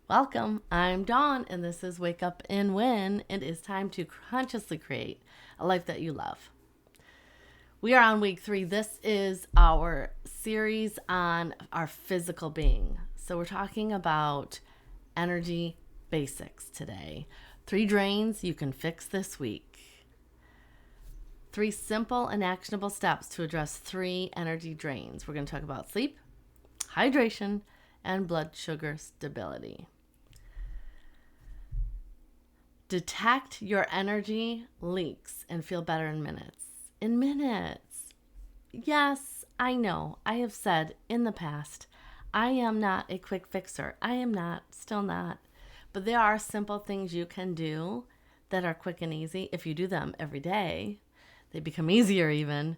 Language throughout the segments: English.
Welcome, I'm Dawn, and this is Wake Up and Win. It is time to consciously create a life that you love. We are on week 3. This is our series on our physical being. So we're talking about energy basics today. 3 drains you can fix this week. 3 simple and actionable steps to address 3 energy drains. We're going to talk about sleep, hydration, and blood sugar stability. Detect your energy leaks and feel better in minutes. In minutes. Yes, I know. I have said in the past, I am not a quick fixer. I am not, still not. But there are simple things you can do that are quick and easy. If you do them every day, they become easier even.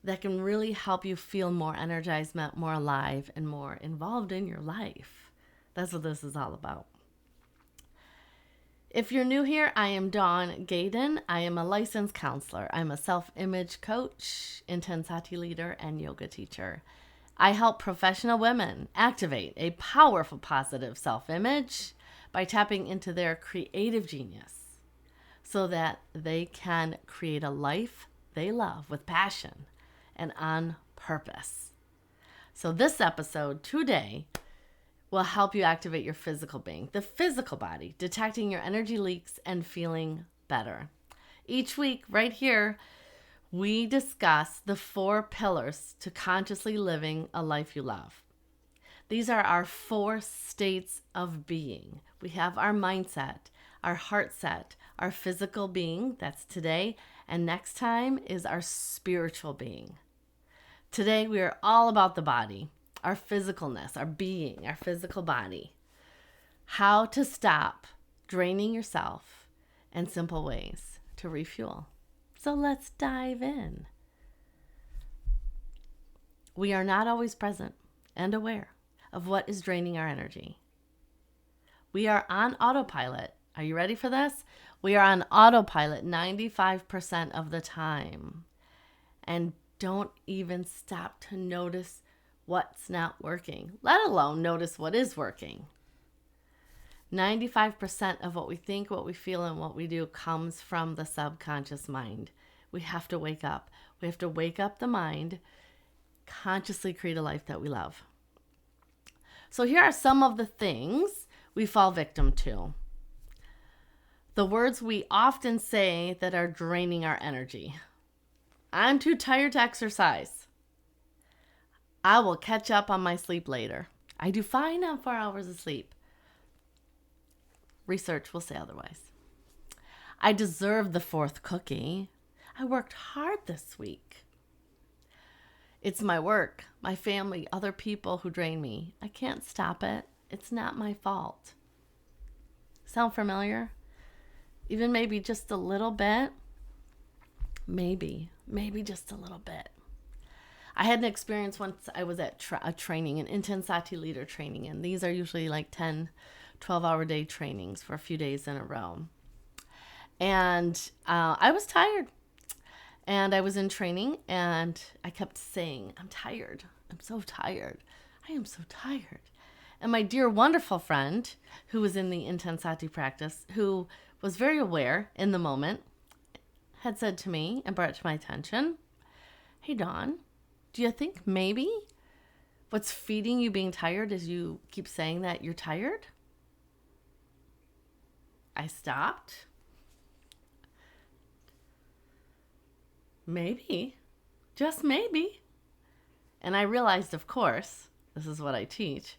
That can really help you feel more energized, more alive, and more involved in your life. That's what this is all about. If you're new here, I am Dawn Gaydon. I am a licensed counselor. I'm a self-image coach, intensity leader, and yoga teacher. I help professional women activate a powerful positive self-image by tapping into their creative genius so that they can create a life they love with passion and on purpose. So this episode today will help you activate your physical being, the physical body, detecting your energy leaks and feeling better. Each week, right here, we discuss the 4 pillars to consciously living a life you love. These are our 4 states of being. We have our mindset, our heart set, our physical being, that's today, and next time is our spiritual being. Today, we are all about the body, our physicalness, our being, our physical body. How to stop draining yourself and simple ways to refuel. So let's dive in. We are not always present and aware of what is draining our energy. We are on autopilot. Are you ready for this? We are on autopilot 95% of the time. And don't even stop to notice what's not working, let alone notice what is working. 95% of what we think, what we feel, and what we do comes from the subconscious mind. We have to wake up. We have to wake up the mind, consciously create a life that we love. So here are some of the things we fall victim to. The words we often say that are draining our energy. I'm too tired to exercise. I will catch up on my sleep later. I do fine on 4 hours of sleep. Research will say otherwise. I deserve the 4th cookie. I worked hard this week. It's my work, my family, other people who drain me. I can't stop it. It's not my fault. Sound familiar? Even maybe just a little bit? Maybe just a little bit. I had an experience once I was at a training, an intensity leader training, and these are usually like 10, 12-hour day trainings for a few days in a row. And I was tired, and I was in training, and I kept saying, I'm tired. I'm so tired. I am so tired. And my dear, wonderful friend who was in the intensity practice, who was very aware in the moment, had said to me and brought it to my attention, hey, Dawn, do you think maybe what's feeding you being tired is you keep saying that you're tired? I stopped. Maybe, just maybe. And I realized, of course, this is what I teach.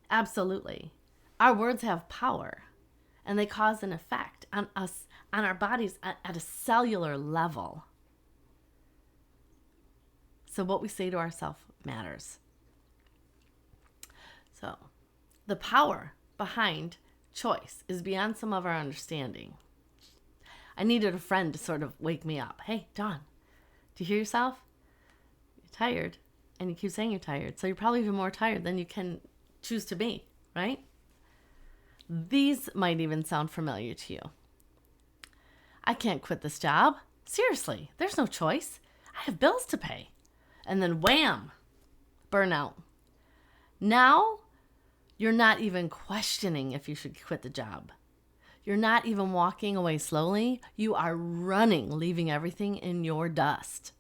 Absolutely. Our words have power, and they cause an effect on us, on our bodies at a cellular level. So what we say to ourselves matters. So the power behind choice is beyond some of our understanding. I needed a friend to sort of wake me up. Hey, Dawn, do you hear yourself? You're tired, and you keep saying you're tired. So you're probably even more tired than you can choose to be, right? These might even sound familiar to you. I can't quit this job. Seriously, there's no choice. I have bills to pay. And then wham, burnout. Now You're not even questioning if you should quit the job. You're not even walking away slowly. You are running, leaving everything in your dust.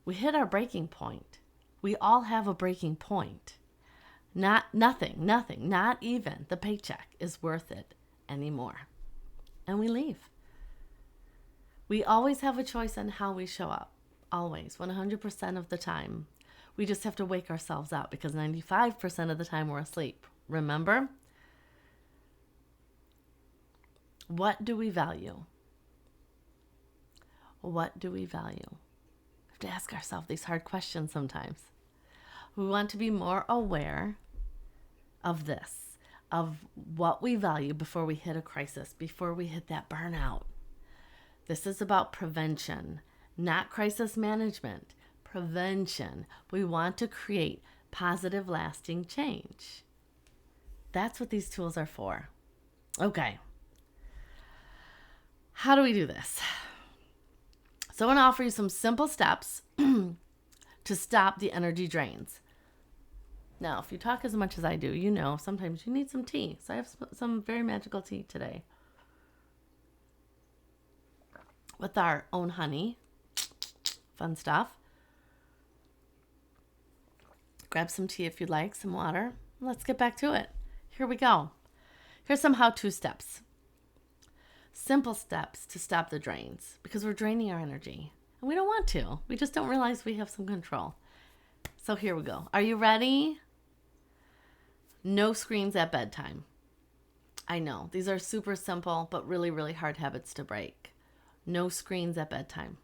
We hit our breaking point. We all have a breaking point. Nothing, not even the paycheck is worth it anymore. And we leave. We always have a choice on how we show up. Always, 100% of the time. We just have to wake ourselves up because 95% of the time we're asleep. Remember? What do we value? What do we value? We have to ask ourselves these hard questions sometimes. We want to be more aware of this, of what we value before we hit a crisis, before we hit that burnout. This is about prevention, not crisis management. Prevention. We want to create positive, lasting change. That's what these tools are for. Okay. How do we do this? So I want to offer you some simple steps to stop the energy drains. Now, if you talk as much as I do, you know sometimes you need some tea. So I have some very magical tea today with our own honey. Fun stuff. Grab some tea if you'd like, some water. Let's get back to it. Here we go. Here's some how-to steps. Simple steps to stop the drains because we're draining our energy. And we don't want to. We just don't realize we have some control. So here we go. Are you ready? No screens at bedtime. I know, these are super simple, but really, really hard habits to break. No screens at bedtime.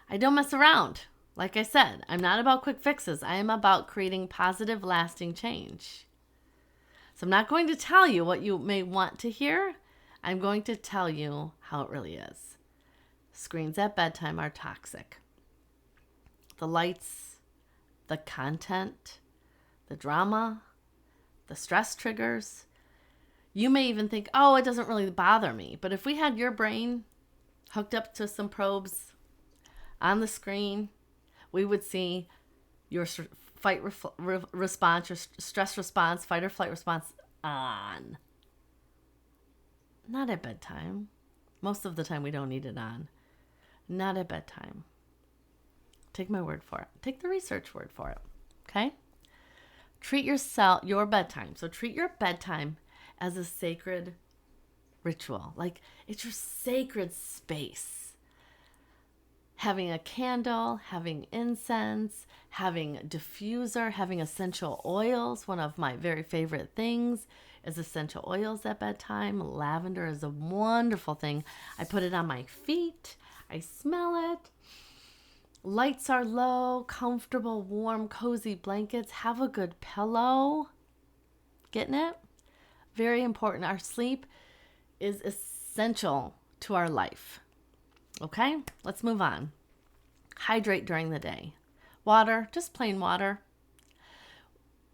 I don't mess around. Like I said, I'm not about quick fixes. I am about creating positive, lasting change. So I'm not going to tell you what you may want to hear. I'm going to tell you how it really is. Screens at bedtime are toxic. The lights, the content, the drama, the stress triggers. You may even think, oh, it doesn't really bother me. But if we had your brain hooked up to some probes on the screen, we would see your fight response, your stress response, fight or flight response on. Not at bedtime. Most of the time we don't need it on. Not at bedtime. Take my word for it. Take the research word for it. Okay? Treat your bedtime. So treat your bedtime as a sacred ritual. Like it's your sacred space. Having a candle, having incense, having diffuser, having essential oils. One of my very favorite things is essential oils at bedtime. Lavender is a wonderful thing. I put it on my feet. I smell it. Lights are low, comfortable, warm, cozy blankets. Have a good pillow. Getting it? Very important. Our sleep is essential to our life. Okay, let's move on. Hydrate during the day. Water, just plain water.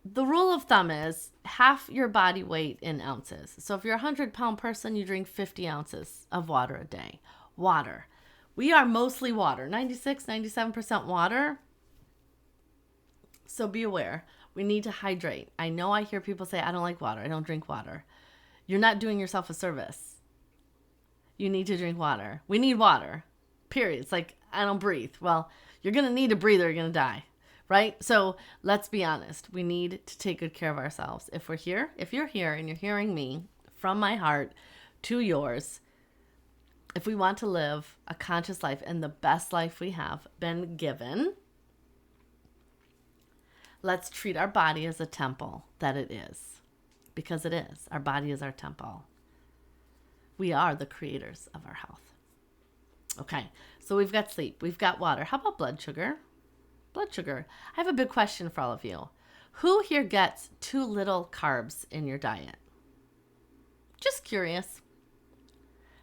The rule of thumb is half your body weight in ounces. So if you're a 100-pound person, you drink 50 ounces of water a day. Water. We are mostly water, 96-97% water. So be aware. We need to hydrate. I know I hear people say, I don't like water. I don't drink water. You're not doing yourself a service. You need to drink water. We need water, period. It's like, I don't breathe. Well, you're going to need a breather. You're going to die, right? So let's be honest. We need to take good care of ourselves. If you're here and you're hearing me from my heart to yours, if we want to live a conscious life and the best life we have been given, let's treat our body as a temple that it is. Because it is. Our body is our temple. We are the creators of our health. Okay, so we've got sleep. We've got water. How about blood sugar? Blood sugar. I have a big question for all of you. Who here gets too little carbs in your diet? Just curious.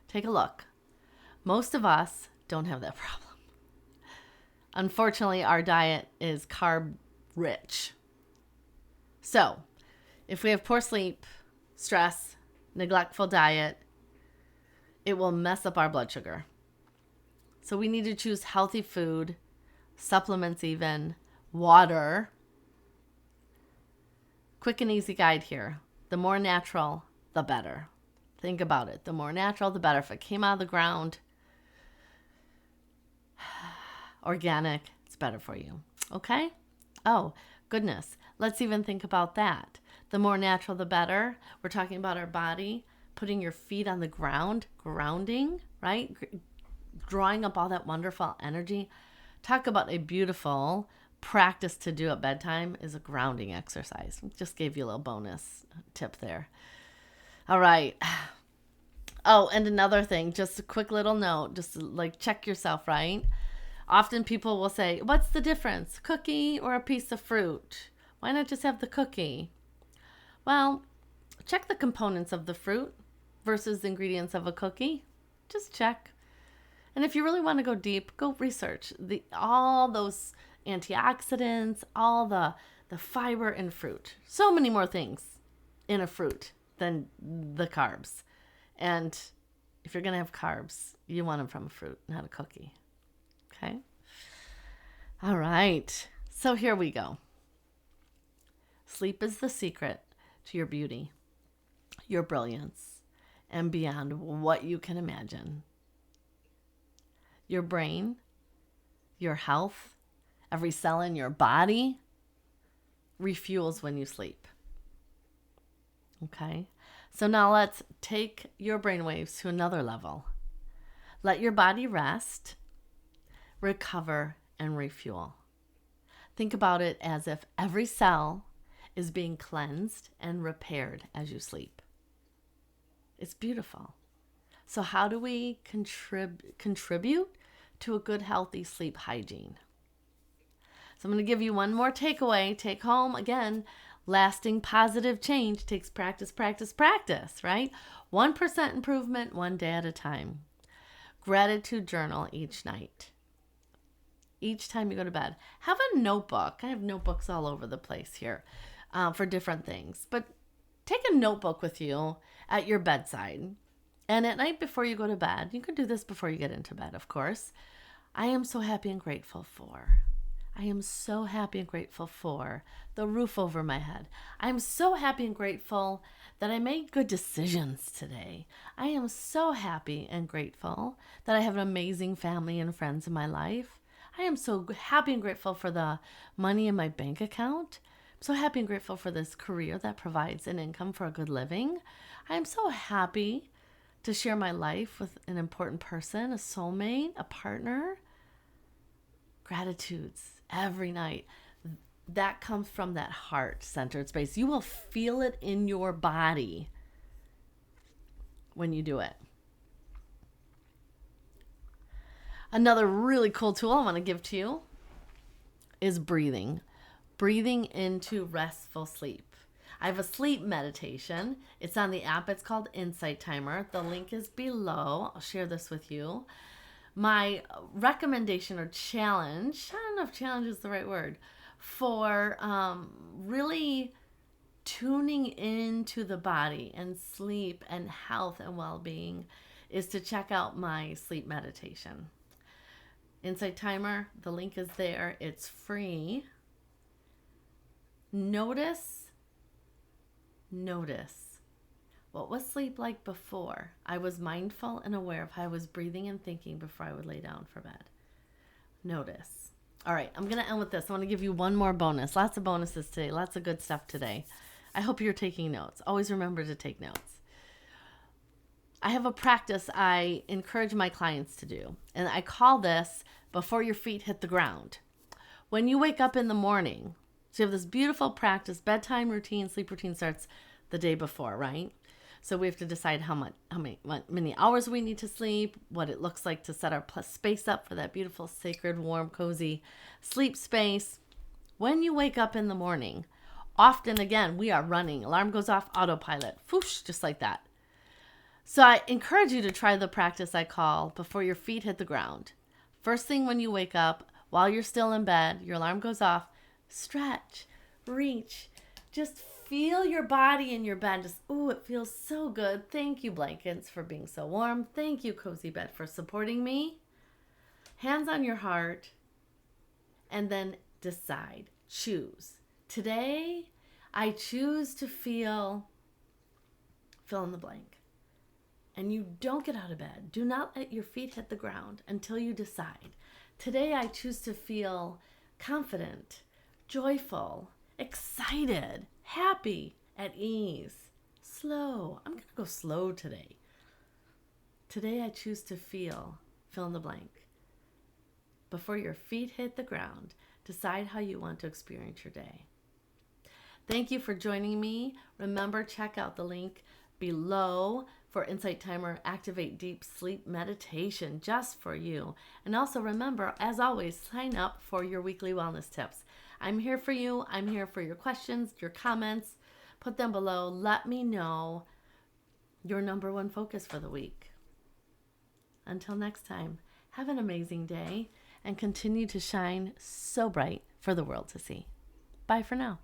Take a look. Most of us don't have that problem. Unfortunately, our diet is carb rich. So, if we have poor sleep, stress, neglectful diet, it will mess up our blood sugar. So we need to choose healthy food, supplements even, water, Quick and easy guide here. The more natural, the better. Think about it. The more natural, the better. If it came out of the ground, organic, it's better for you. Okay? Oh, goodness. Let's even think about that. The more natural, the better. We're talking about our body, putting your feet on the ground, grounding, right? Drawing up all that wonderful energy. Talk about a beautiful practice to do at bedtime is a grounding exercise. Just gave you a little bonus tip there. All right. Oh, and another thing, just a quick little note, just like check yourself, right? Often people will say, what's the difference? Cookie or a piece of fruit? Why not just have the cookie? Well, check the components of the fruit versus the ingredients of a cookie. Just check. And if you really want to go deep, go research all those antioxidants, all the fiber in fruit. So many more things in a fruit than the carbs. And if you're going to have carbs, you want them from a fruit, not a cookie. Okay? All right. So here we go. Sleep is the secret to your beauty, your brilliance, and beyond what you can imagine. Your brain, your health, every cell in your body refuels when you sleep. Okay? So now let's take your brainwaves to another level. Let your body rest, recover, and refuel. Think about it as if every cell is being cleansed and repaired as you sleep. It's beautiful. So how do we contribute to a good, healthy sleep hygiene? So I'm going to give you one more takeaway. Take home, again, lasting positive change takes practice, practice, practice, right? 1% improvement, one day at a time. Gratitude journal each night. Each time you go to bed. Have a notebook. I have notebooks all over the place here for different things. But take a notebook with you at your bedside. And at night before you go to bed, you can do this before you get into bed, of course. I am so happy and grateful for. I am so happy and grateful for the roof over my head. I am so happy and grateful that I made good decisions today. I am so happy and grateful that I have an amazing family and friends in my life. I am so happy and grateful for the money in my bank account. I'm so happy and grateful for this career that provides an income for a good living. I am so happy to share my life with an important person, a soulmate, a partner. Gratitudes every night. That comes from that heart-centered space. You will feel it in your body when you do it. Another really cool tool I want to give to you is breathing. Breathing into restful sleep. I have a sleep meditation. It's on the app. It's called Insight Timer. The link is below. I'll share this with you. My recommendation or challenge, I don't know if challenge is the right word, for really tuning into the body and sleep and health and well-being is to check out my sleep meditation. Insight Timer, the link is there. It's free. Notice what was sleep like before I was mindful and aware of how I was breathing and thinking before I would lay down for bed. Notice. All right, I'm going to end with this. I want to give you one more bonus. Lots of bonuses today. Lots of good stuff today. I hope you're taking notes. Always remember to take notes. I have a practice I encourage my clients to do, and I call this before your feet hit the ground. When you wake up in the morning, so you have this beautiful practice, bedtime routine, sleep routine starts the day before, right? So we have to decide how many hours we need to sleep, what it looks like to set our space up for that beautiful, sacred, warm, cozy sleep space. When you wake up in the morning, often, again, we are running. Alarm goes off, autopilot, whoosh, just like that. So I encourage you to try the practice I call before your feet hit the ground. First thing when you wake up, while you're still in bed, your alarm goes off, stretch, reach, just feel your body in your bed. Just, ooh, it feels so good. Thank you, blankets, for being so warm. Thank you, cozy bed, for supporting me. Hands on your heart, and then decide, choose. Today, I choose to feel, fill in the blank. And you don't get out of bed. Do not let your feet hit the ground until you decide. Today I choose to feel confident, joyful, excited, happy, at ease, slow. I'm going to go slow today. Today I choose to feel, fill in the blank. Before your feet hit the ground, decide how you want to experience your day. Thank you for joining me. Remember, check out the link below for Insight Timer Activate Deep Sleep Meditation just for you. And also remember, as always, sign up for your weekly wellness tips. I'm here for you. I'm here for your questions, your comments. Put them below. Let me know your number one focus for the week. Until next time, have an amazing day and continue to shine so bright for the world to see. Bye for now.